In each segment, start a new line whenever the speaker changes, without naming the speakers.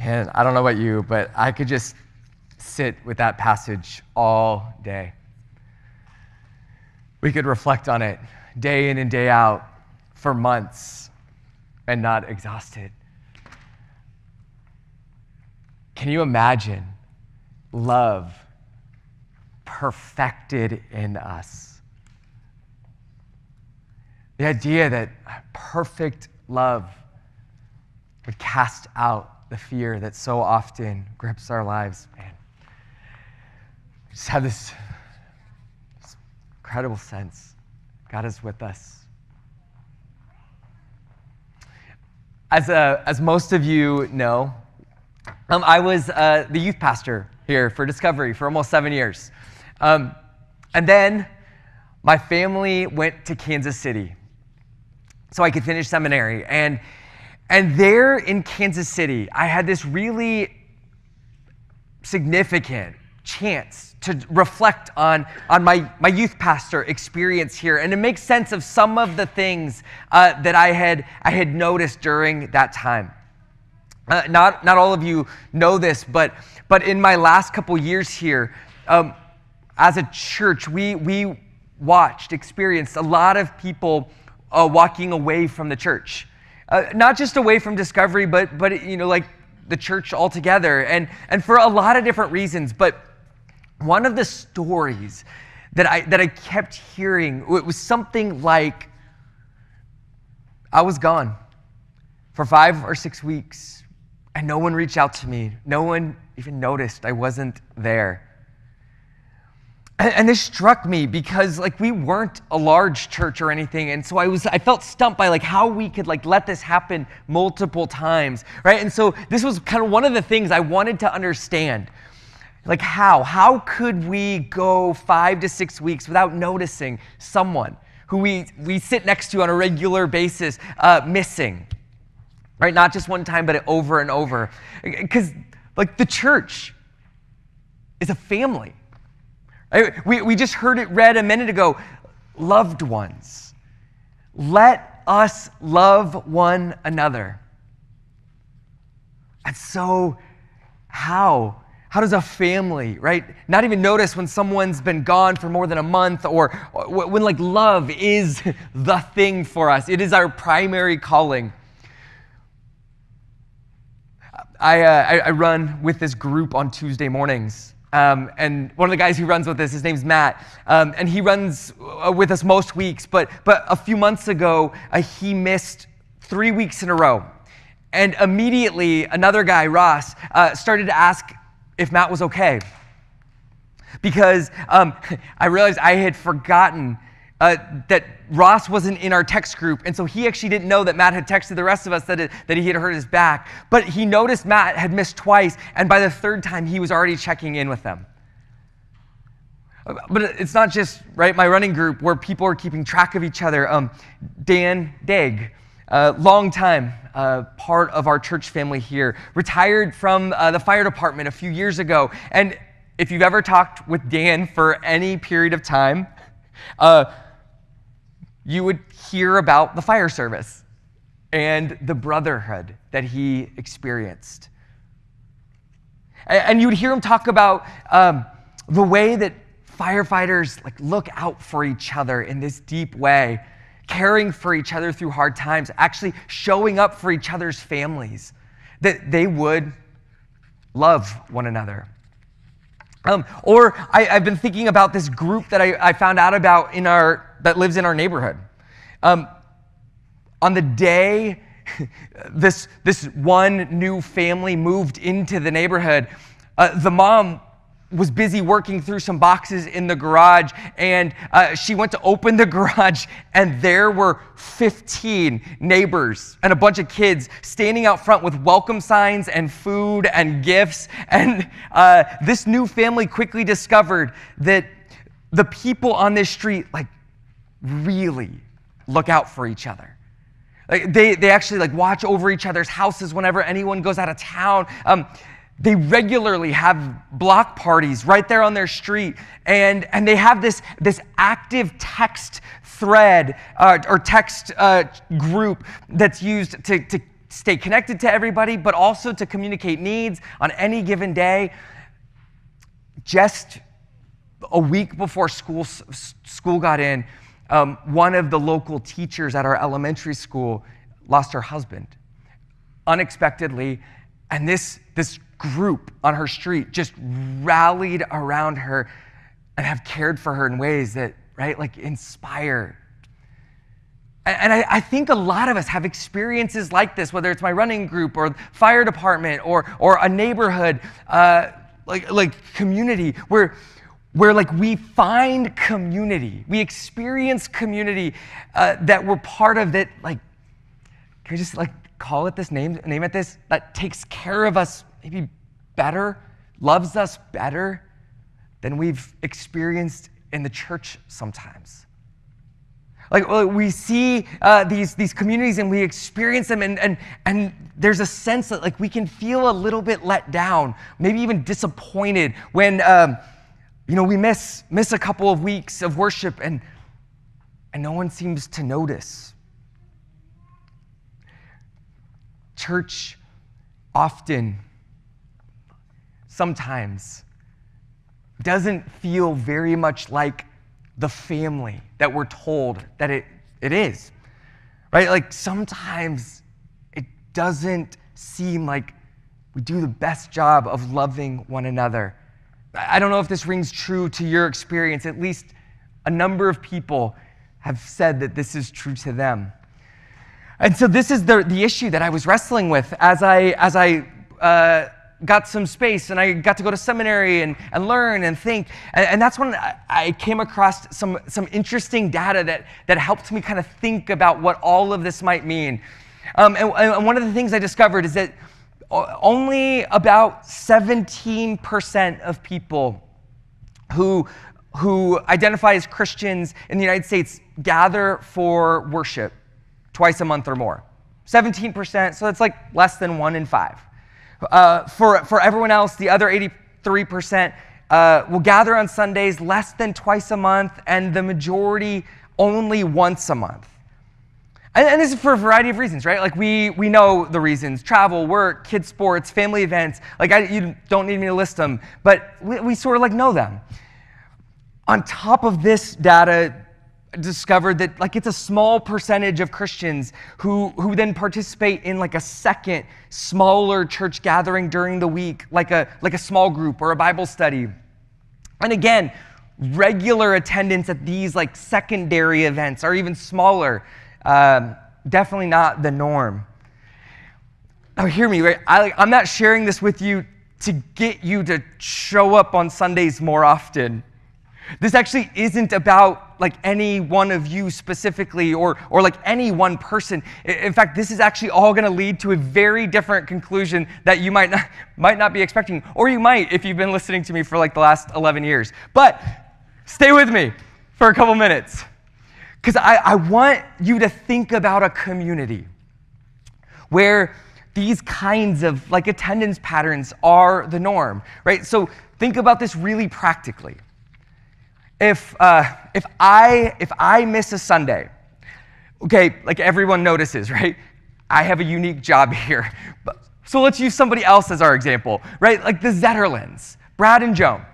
And I don't know about you, but I could just sit with that passage all day. We could reflect on it day in and day out for months and not exhaust it. Can you imagine love perfected in us? The idea that perfect love would cast out the fear that so often grips our lives. Man, I just have this incredible sense God is with us. As most of you know, I was the youth pastor here for Discovery for almost 7 years. And then my family went to Kansas City so I could finish seminary. And there in Kansas City, I had this really significant chance to reflect on my youth pastor experience here and to make sense of some of the things that I had noticed during that time. Not all of you know this, but in my last couple years here, as a church, we experienced a lot of people walking away from the church. Not just away from Discovery, but like the church altogether, and for a lot of different reasons. But one of the stories that I kept hearing, it was something like, I was gone for 5 or 6 weeks, and no one reached out to me. No one even noticed I wasn't there. And this struck me because we weren't a large church or anything, and so I felt stumped by how we could let this happen multiple times, right? And so this was kind of one of the things I wanted to understand. How could we go 5 to 6 weeks without noticing someone who we sit next to on a regular basis missing, right? Not just one time, but over and over. Because the church is a family. We just heard it read a minute ago. Loved ones, let us love one another. And so how does a family, right, not even notice when someone's been gone for more than a month, or when love is the thing for us? It is our primary calling. I run with this group on Tuesday mornings. And one of the guys who runs with us, his name's Matt, and he runs with us most weeks, but a few months ago, he missed 3 weeks in a row. And immediately, another guy, Ross, started to ask if Matt was okay. Because I realized I had forgotten that Ross wasn't in our text group, and so he actually didn't know that Matt had texted the rest of us that he had hurt his back. But he noticed Matt had missed twice, and by the third time, he was already checking in with them. But it's not just, right, my running group where people are keeping track of each other. Dan Degg, long time part of our church family here, retired from the fire department a few years ago. And if you've ever talked with Dan for any period of time, you would hear about the fire service and the brotherhood that he experienced. And you would hear him talk about the way that firefighters look out for each other in this deep way, caring for each other through hard times, actually showing up for each other's families, that they would love one another. Or I've been thinking about this group that I found out about that lives in our neighborhood. On the day this one new family moved into the neighborhood, the mom was busy working through some boxes in the garage, and she went to open the garage, and there were 15 neighbors and a bunch of kids standing out front with welcome signs and food and gifts. And this new family quickly discovered that the people on this street really look out for each other. They actually watch over each other's houses whenever anyone goes out of town. They regularly have block parties right there on their street, and they have this active text thread or text group that's used to stay connected to everybody, but also to communicate needs on any given day. Just a week before school got in, one of the local teachers at our elementary school lost her husband unexpectedly, and this group on her street just rallied around her and have cared for her in ways that, right, like inspire. And I think a lot of us have experiences like this, whether it's my running group or fire department or a neighborhood, like community, where like we find community, we experience community that we're part of, that like, can we just like call it this, name it this, that takes care of us maybe better, loves us better than we've experienced in the church sometimes. Like we see these communities and we experience them, and there's a sense that like we can feel a little bit let down, maybe even disappointed when we miss a couple of weeks of worship and no one seems to notice. Church often, sometimes, doesn't feel very much like the family that we're told that it is, right? Like sometimes it doesn't seem like we do the best job of loving one another. I don't know if this rings true to your experience. At least a number of people have said that this is true to them. And so this is the issue that I was wrestling with as I got some space and I got to go to seminary and learn and think. And that's when I came across some interesting data that helped me kind of think about what all of this might mean. And one of the things I discovered is that only about 17% of people who identify as Christians in the United States gather for worship twice a month or more. 17%, so that's like less than 1 in 5. For everyone else, the other 83% will gather on Sundays less than twice a month, and the majority only once a month. And this is for a variety of reasons, right? Like we know the reasons: travel, work, kids' sports, family events. Like you don't need me to list them, but we sort of like know them. On top of this data, discovered that like it's a small percentage of Christians who then participate in like a second smaller church gathering during the week, like a small group or a Bible study. And again, regular attendance at these like secondary events are even smaller. Definitely not the norm. Now hear me, right? I'm not sharing this with you to get you to show up on Sundays more often. This actually isn't about like any one of you specifically or like any one person. In fact, this is actually all going to lead to a very different conclusion that you might not be expecting, or you might if you've been listening to me for like the last 11 years. But stay with me for a couple minutes, because I want you to think about a community where these kinds of like attendance patterns are the norm, right? So think about this really practically. If I miss a Sunday, okay, like everyone notices, right? I have a unique job here. So let's use somebody else as our example, right? Like the Zetterlands, Brad and Joan.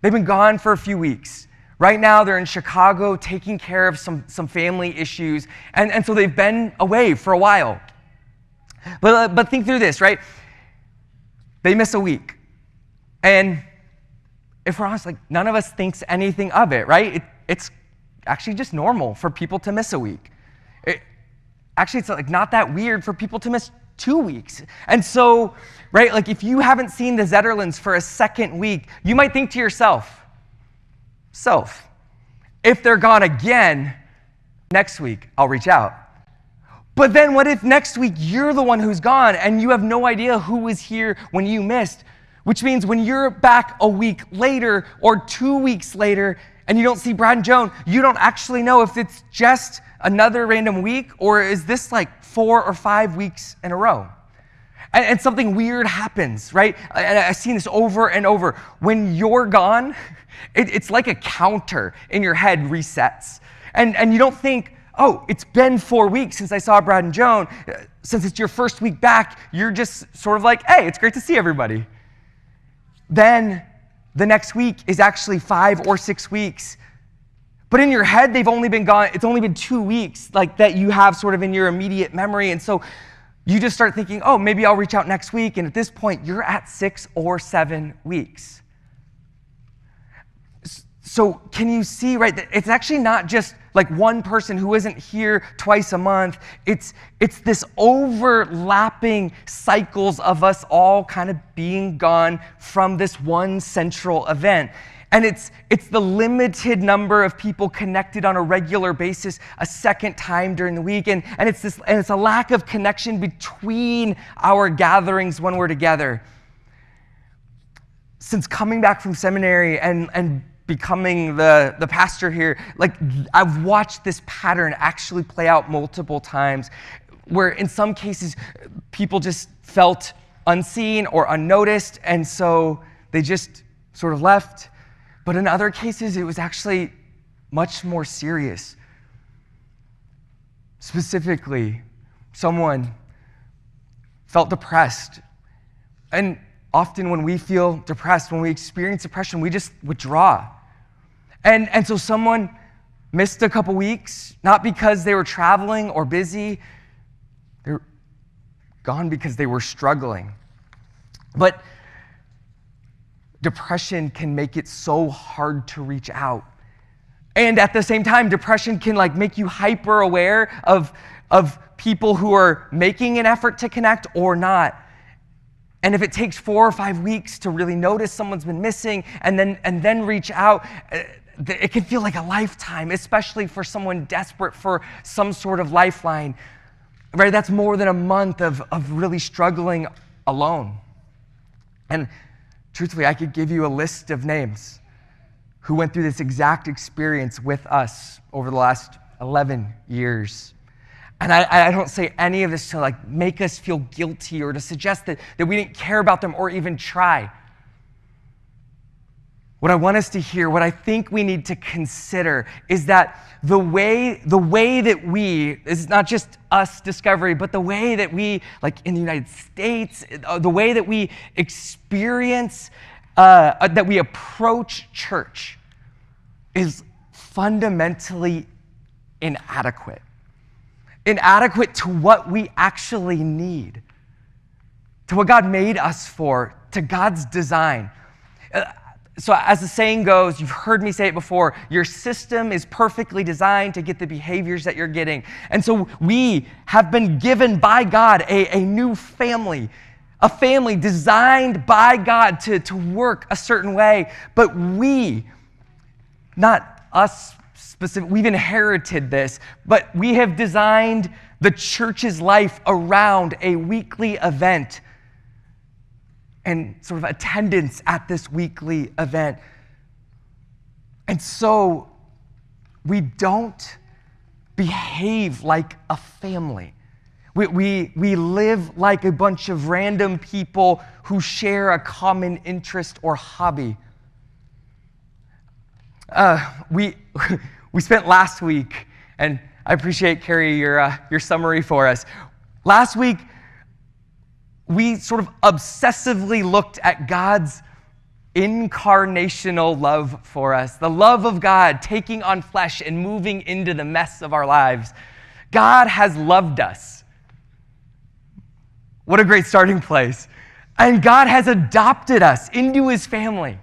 They've been gone for a few weeks. Right now, they're in Chicago taking care of some family issues, and so they've been away for a while. But think through this, right? They miss a week, and if we're honest, like none of us thinks anything of it, right? It's actually just normal for people to miss a week. It's like not that weird for people to miss 2 weeks. And so, right, like if you haven't seen the Zetterlands for a second week, you might think to yourself, if they're gone again, next week I'll reach out. But then what if next week you're the one who's gone and you have no idea who was here when you missed? Which means when you're back a week later or 2 weeks later and you don't see Brad and Joan, you don't actually know if it's just another random week or is this like 4 or 5 weeks in a row. And something weird happens, right? And I've seen this over and over. When you're gone, it's like a counter in your head resets. And you don't think, oh, it's been 4 weeks since I saw Brad and Joan. Since it's your first week back, you're just sort of like, hey, it's great to see everybody. Then the next week is actually 5 or 6 weeks. But in your head, they've only been gone, it's only been 2 weeks, like that you have sort of in your immediate memory. And so you just start thinking, oh, maybe I'll reach out next week. And at this point, you're at 6 or 7 weeks. So can you see, right, that it's actually not just like one person who isn't here twice a month. It's this overlapping cycles of us all kind of being gone from this one central event. And it's the limited number of people connected on a regular basis a second time during the week. And it's a lack of connection between our gatherings when we're together. Since coming back from seminary and becoming the pastor here, like I've watched this pattern actually play out multiple times, where in some cases people just felt unseen or unnoticed, and so they just sort of left. But in other cases, it was actually much more serious. Specifically, someone felt depressed. And often when we feel depressed, when we experience depression, we just withdraw. And so someone missed a couple weeks, not because they were traveling or busy. They were gone because they were struggling. But depression can make it so hard to reach out. And at the same time, depression can like make you hyper aware of people who are making an effort to connect or not. And if it takes 4 or 5 weeks to really notice someone's been missing and then reach out, it can feel like a lifetime, especially for someone desperate for some sort of lifeline. Right? That's more than a month of really struggling alone. And truthfully, I could give you a list of names who went through this exact experience with us over the last 11 years. And I don't say any of this to like make us feel guilty or to suggest that we didn't care about them or even try. What I want us to hear, what I think we need to consider is that the way that we, this is not just us, Discovery, but the way that we, like in the United States, the way that we experience, that we approach church is fundamentally inadequate. Inadequate to what we actually need, to what God made us for, to God's design. So as the saying goes, you've heard me say it before, your system is perfectly designed to get the behaviors that you're getting. And so we have been given by God a new family, a family designed by God to work a certain way. But we, not us specific, we've inherited this, but we have designed the church's life around a weekly event and sort of attendance at this weekly event. And so we don't behave like a family. We live like a bunch of random people who share a common interest or hobby. We spent last week, and I appreciate, Carrie, your summary for us. Last week, we sort of obsessively looked at God's incarnational love for us, the love of God taking on flesh and moving into the mess of our lives. God has loved us. What a great starting place. And God has adopted us into his family.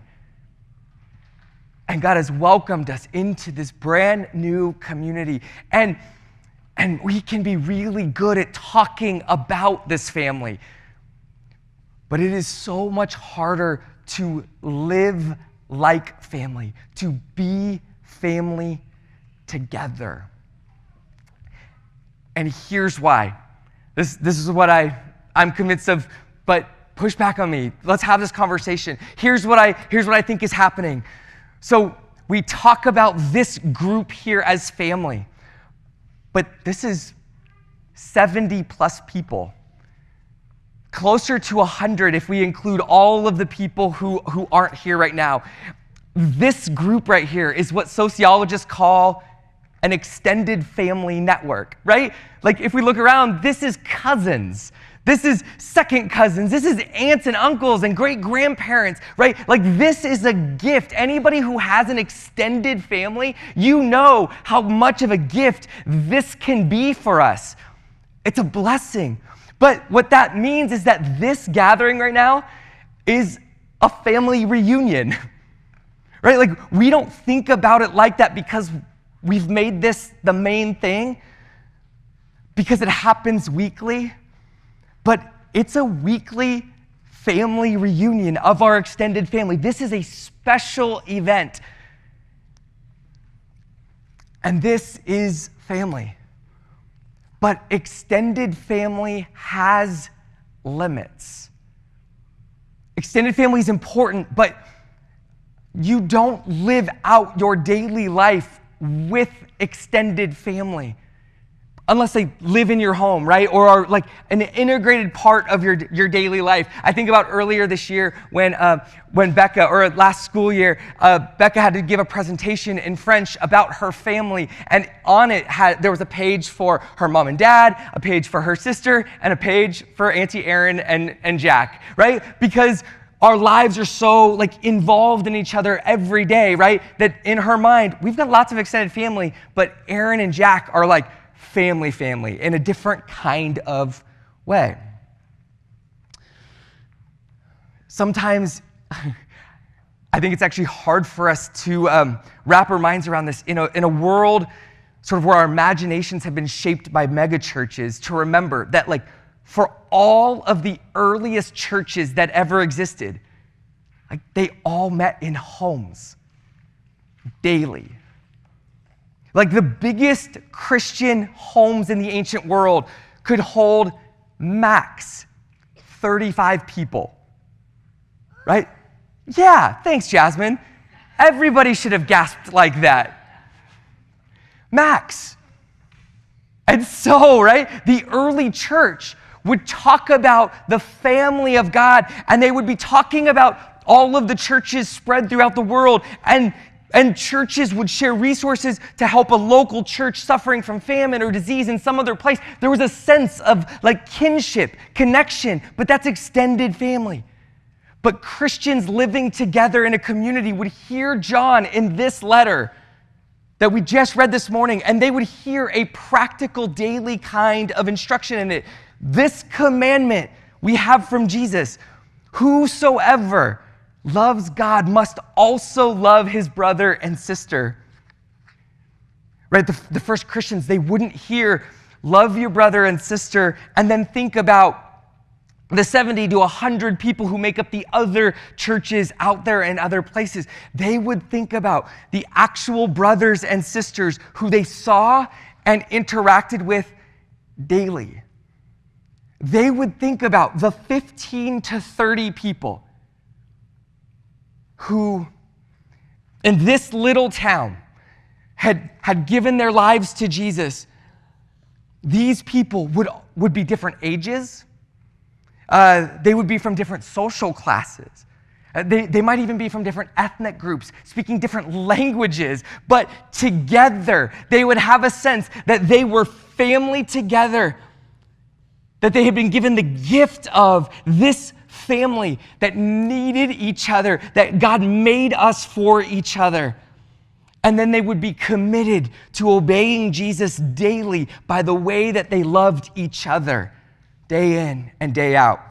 And God has welcomed us into this brand new community. And we can be really good at talking about this family. But it is so much harder to live like family, to be family together. And here's why. This is what I'm convinced of, but push back on me. Let's have this conversation. Here's what I think is happening. So we talk about this group here as family, but this is 70 plus people. Closer to 100 if we include all of the people who aren't here right now. This group right here is what sociologists call an extended family network, right? Like if we look around, this is cousins. This is second cousins. This is aunts and uncles and great grandparents, right? Like this is a gift. Anybody who has an extended family, you know how much of a gift this can be for us. It's a blessing. But what that means is that this gathering right now is a family reunion, right? Like we don't think about it like that because we've made this the main thing, because it happens weekly. But it's a weekly family reunion of our extended family. This is a special event. And this is family. But extended family has limits. Extended family is important, but you don't live out your daily life with extended family unless they live in your home, right? Or are like an integrated part of your daily life. I think about earlier this year when Becca, or last school year, Becca had to give a presentation in French about her family. And on it, there was a page for her mom and dad, a page for her sister, and a page for Auntie Erin and Jack, right? Because our lives are so like involved in each other every day, right? That in her mind, we've got lots of extended family, but Erin and Jack are like family in a different kind of way. Sometimes I think it's actually hard for us to wrap our minds around this in a world sort of where our imaginations have been shaped by mega churches, to remember that like for all of the earliest churches that ever existed, like they all met in homes daily. Like the biggest Christian homes in the ancient world could hold max 35 people, right? Yeah, thanks, Jasmine. Everybody should have gasped like that. Max. And so, right, the early church would talk about the family of God, and they would be talking about all of the churches spread throughout the world, and churches would share resources to help a local church suffering from famine or disease in some other place. There was a sense of like kinship, connection, but that's extended family. But Christians living together in a community would hear John in this letter that we just read this morning, and they would hear a practical daily kind of instruction in it. This commandment we have from Jesus: whosoever loves God must also love his brother and sister. Right? The first Christians, they wouldn't hear love your brother and sister and then think about the 70 to 100 people who make up the other churches out there in other places. They would think about the actual brothers and sisters who they saw and interacted with daily. They would think about the 15 to 30 people who, in this little town, had given their lives to Jesus. These people would be different ages. They would be from different social classes. They might even be from different ethnic groups, speaking different languages. But together, they would have a sense that they were family together, that they had been given the gift of this family that needed each other, that God made us for each other. And then they would be committed to obeying Jesus daily by the way that they loved each other day in and day out.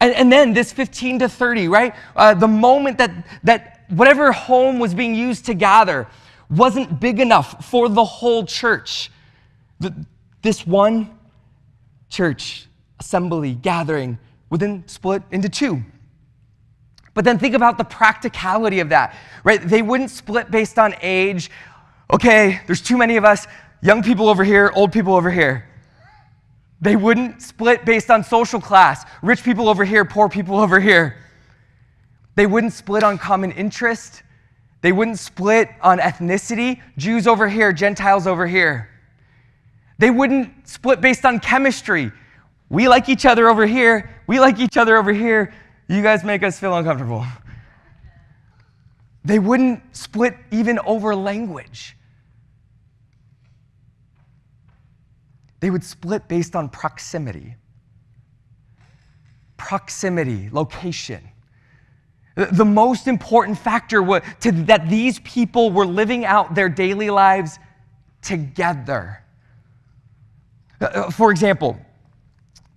And then this 15 to 30, right? The moment that whatever home was being used to gather wasn't big enough for the whole church. This one church assembly gathering would then split into two. But then think about the practicality of that, right? They wouldn't split based on age. Okay, there's too many of us, young people over here, old people over here. They wouldn't split based on social class, rich people over here, poor people over here. They wouldn't split on common interest. They wouldn't split on ethnicity, Jews over here, Gentiles over here. They wouldn't split based on chemistry. We like each other over here. We like each other over here. You guys make us feel uncomfortable. They wouldn't split even over language. They would split based on proximity. Proximity, location. The most important factor was that these people were living out their daily lives together. For example,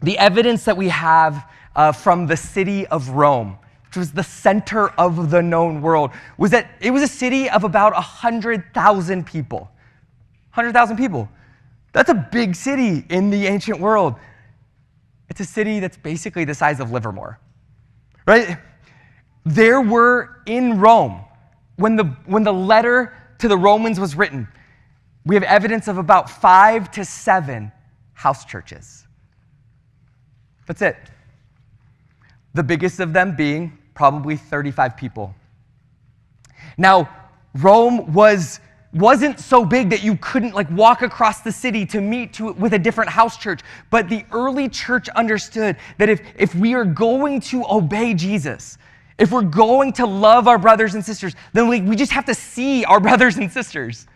the evidence that we have from the city of Rome, which was the center of the known world, was that it was a city of about 100,000 people. 100,000 people. That's a big city in the ancient world. It's a city that's basically the size of Livermore, right? There were in Rome, when the letter to the Romans was written, we have evidence of about 5 to 7 house churches. That's it. The biggest of them being probably 35 people. Now, Rome wasn't so big that you couldn't walk across the city to meet with a different house church. But the early church understood that if we are going to obey Jesus, if we're going to love our brothers and sisters, then we just have to see our brothers and sisters.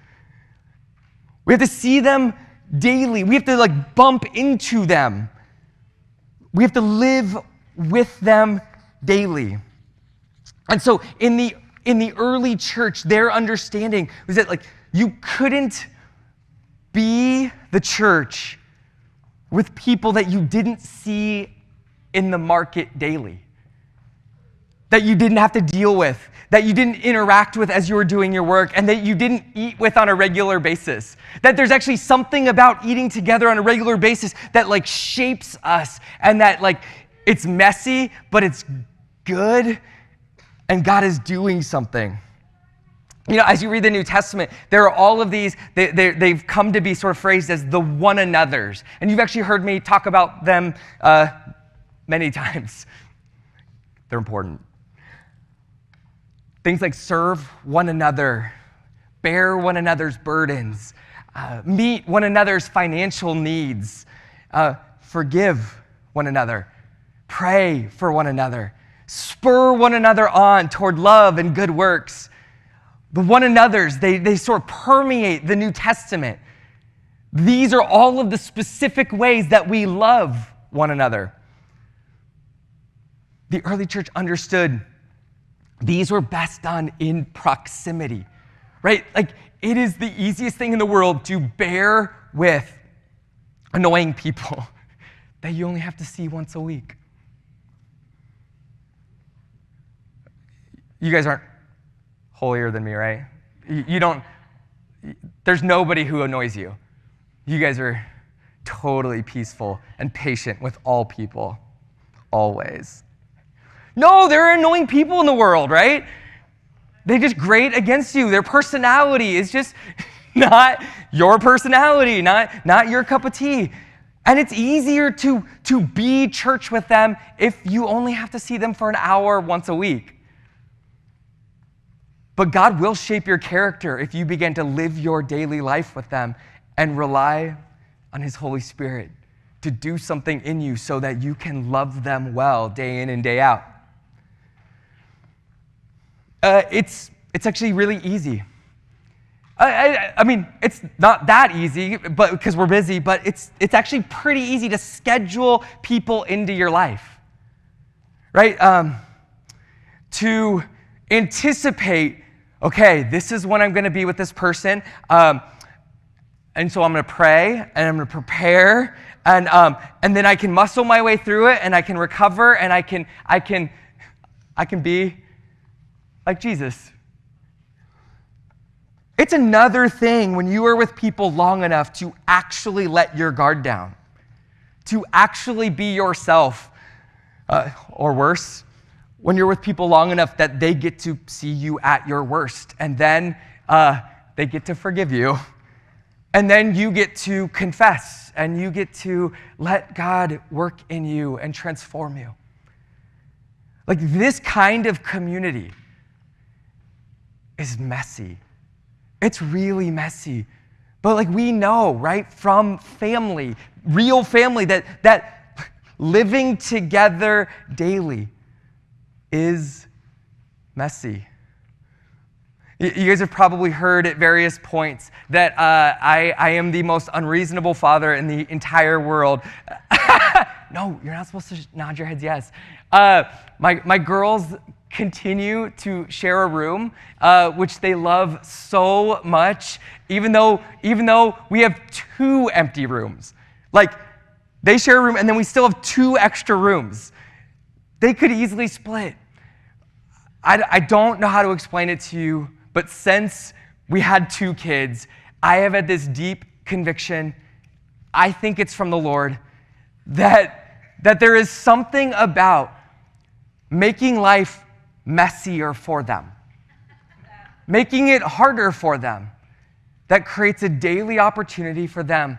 We have to see them daily. We have to bump into them. We have to live with them daily. And so in the early church, their understanding was that you couldn't be the church with people that you didn't see in the market daily, that you didn't have to deal with, that you didn't interact with as you were doing your work, and that you didn't eat with on a regular basis. That there's actually something about eating together on a regular basis that shapes us, and that it's messy, but it's good, and God is doing something. As you read the New Testament, there are all of these, they've come to be sort of phrased as the one another's. And you've actually heard me talk about them many times. They're important. Things like serve one another, bear one another's burdens, meet one another's financial needs, forgive one another, pray for one another, spur one another on toward love and good works. The one another's, they sort of permeate the New Testament. These are all of the specific ways that we love one another. The early church understood these were best done in proximity, right? It is the easiest thing in the world to bear with annoying people that you only have to see once a week. You guys aren't holier than me, right? You don't, there's nobody who annoys you. You guys are totally peaceful and patient with all people, always. No, there are annoying people in the world, right? They just grate against you. Their personality is just not your personality, not your cup of tea. And it's easier to be church with them if you only have to see them for an hour once a week. But God will shape your character if you begin to live your daily life with them and rely on His Holy Spirit to do something in you so that you can love them well day in and day out. It's actually really easy. I mean, it's not that easy, but because we're busy, but it's actually pretty easy to schedule people into your life, right? To anticipate, okay, this is when I'm going to be with this person, and so I'm going to pray and I'm going to prepare, and then I can muscle my way through it, and I can recover, and I can be like Jesus. It's another thing when you are with people long enough to actually let your guard down, to actually be yourself, or worse, when you're with people long enough that they get to see you at your worst, and then they get to forgive you, and then you get to confess, and you get to let God work in you and transform you. This kind of community is messy. It's really messy. But we know, right, from family, real family, that living together daily is messy. You guys have probably heard at various points that I am the most unreasonable father in the entire world. No, you're not supposed to nod your heads yes. My girls continue to share a room, which they love so much, even though we have 2 empty rooms. Like, they share a room, and then we still have 2 extra rooms. They could easily split. I don't know how to explain it to you, but since we had 2 kids, I have had this deep conviction, I think it's from the Lord, that there is something about making life messier for them, making it harder for them, that creates a daily opportunity for them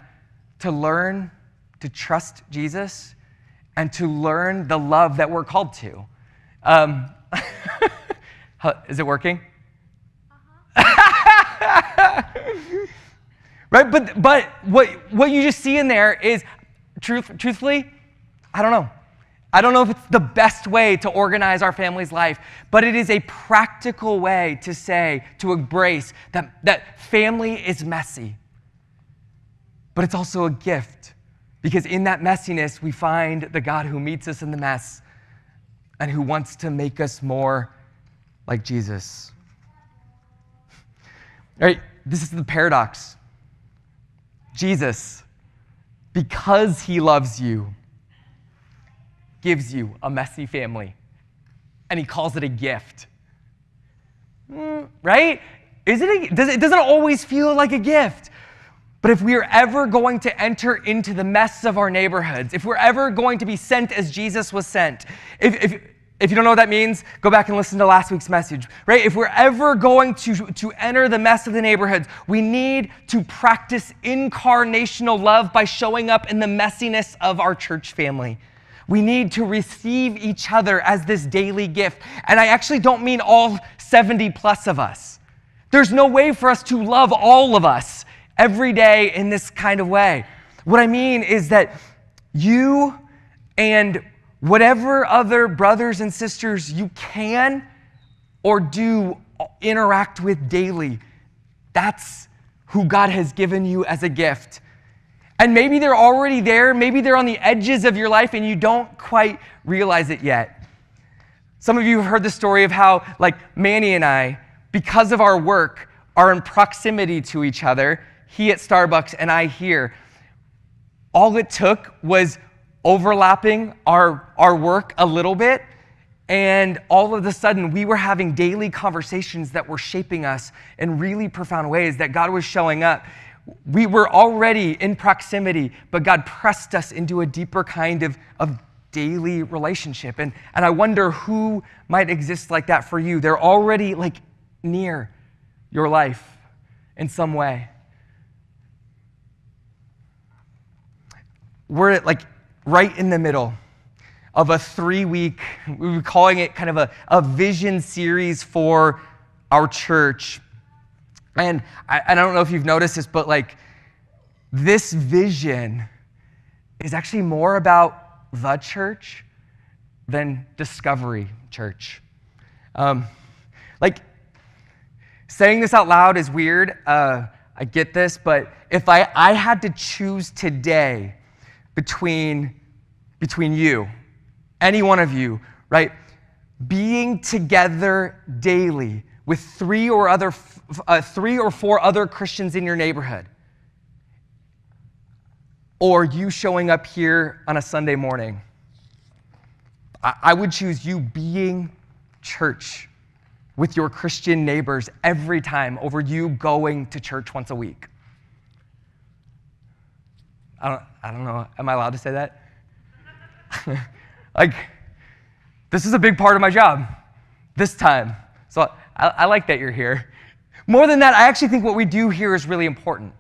to learn to trust Jesus and to learn the love that we're called to. Is it working? Right, but what you just see in there is, truthfully, I don't know. I don't know if it's the best way to organize our family's life, but it is a practical way to say, to embrace that family is messy. But it's also a gift, because in that messiness, we find the God who meets us in the mess and who wants to make us more like Jesus. All right, this is the paradox. Jesus, because he loves you, gives you a messy family, and he calls it a gift. Right? It doesn't always feel like a gift. But if we are ever going to enter into the mess of our neighborhoods, if we're ever going to be sent as Jesus was sent, if you don't know what that means, go back and listen to last week's message, right? If we're ever going to enter the mess of the neighborhoods, we need to practice incarnational love by showing up in the messiness of our church family. We need to receive each other as this daily gift. And I actually don't mean all 70 plus of us. There's no way for us to love all of us every day in this kind of way. What I mean is that you and whatever other brothers and sisters you can or do interact with daily, that's who God has given you as a gift. And maybe they're already there, maybe they're on the edges of your life and you don't quite realize it yet. Some of you have heard the story of how, like, Manny and I, because of our work, are in proximity to each other, he at Starbucks and I here. All it took was overlapping our work a little bit, and all of a sudden we were having daily conversations that were shaping us in really profound ways, that God was showing up. We were already in proximity, but God pressed us into a deeper kind of daily relationship. And I wonder who might exist like that for you. They're already like near your life in some way. We're like right in the middle of a 3-week, we were calling it kind of a vision series for our church. And I don't know if you've noticed this, but like this vision is actually more about the church than Discovery Church. Like saying this out loud is weird. I get this, but if I had to choose today between you, any one of you, right, being together daily with 3 or 4 other Christians in your neighborhood, or you showing up here on a Sunday morning, I would choose you being church with your Christian neighbors every time over you going to church once a week. I don't know. Am I allowed to say that? Like, this is a big part of my job this time. So I like that you're here. More than that, I actually think what we do here is really important.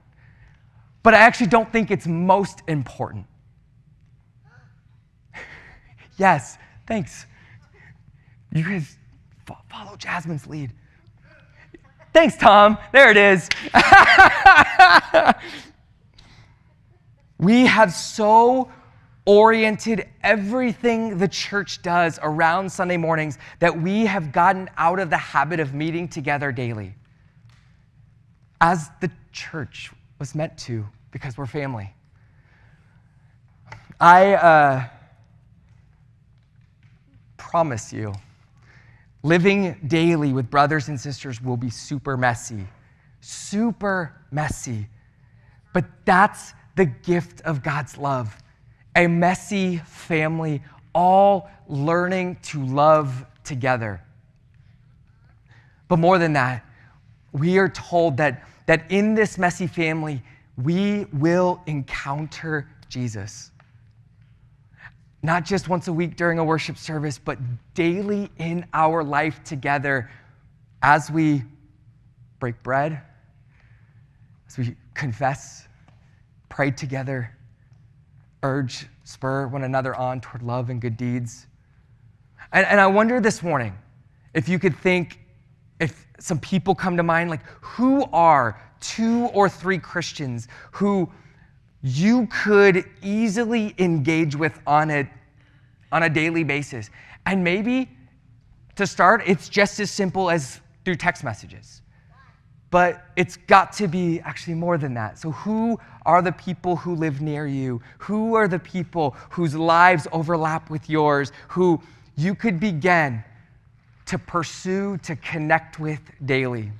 But I actually don't think it's most important. Yes, thanks. You guys follow Jasmine's lead. Thanks, Tom. There it is. We have so oriented everything the church does around Sunday mornings that we have gotten out of the habit of meeting together daily. as the church was meant to, because we're family. I promise you, living daily with brothers and sisters will be super messy. But that's the gift of God's love. A messy family, all learning to love together. But more than that, we are told that in this messy family, we will encounter Jesus. Not just once a week during a worship service, but daily in our life together as we break bread, as we confess, pray together, spur one another on toward love and good deeds. And I wonder this morning if you could think, if some people come to mind, like who are 2 or 3 Christians who you could easily engage with on a daily basis. And maybe to start, it's just as simple as through text messages. But it's got to be actually more than that. So who are the people who live near you? Who are the people whose lives overlap with yours, who you could begin to pursue, to connect with daily?